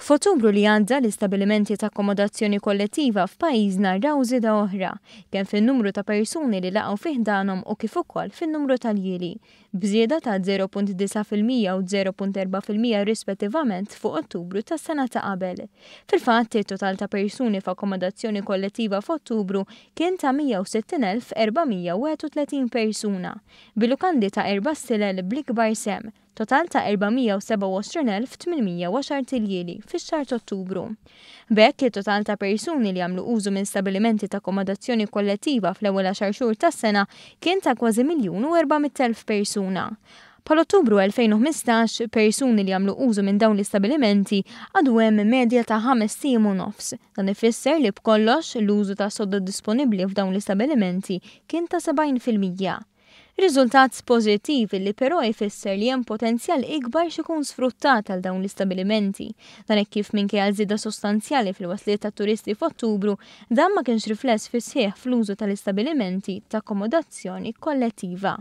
F'Ottubru li għadda l-istabilimenti ta' akkomodazzjoni kollettiva f'pajjiżna raw żieda oħra, kemm fin-numru ta' persuni li laqgħu fih danhom u kif ukoll fin-numru tal-jieli, bżieda ta' 0.9% u 0.4% rispettivament fuq Ottubru tas-sena ta' qabel. Fil-fatt, it-total ta' persuni f'akkomodazzjoni kollettiva f'Ottubru kien ta' 160,431 persuna, bil-lukandi ta' 4 stilel bl-ikbar sem, total ta' 427,810 tiljieli fix-xahar ta' Ottubru. B'hekk it-total ta' persuni li għamlu użu minn stabilimenti ta' akkomodazzjoni kollettiva fl-ewwel 10 xhur tas-sena kien ta' kważi 1,400,000 persuna. Pal-Ottubru 2015, persuni li għamlu użu minn dawn l-istabilimenti għadu hemm medja ta' 5 ijiem u nofs. Dan ifisser li b'kollox l-użu ta' sodda disponibbli f'dawn l-istabilimenti kien ta' 70%. Riżultat pożittiv li però jfisser li hemm potenzjal ikbar x'ikun sfruttat għal dawn l-istabilimenti. Dan hekk kif minkejja żieda sostanzjali fil-wasliet tat-turisti f'Ottubru, dan ma kienx rifless fis-sħiħ fl-użu tal-istabilimenti ta' akkomodazzjoni kollettiva.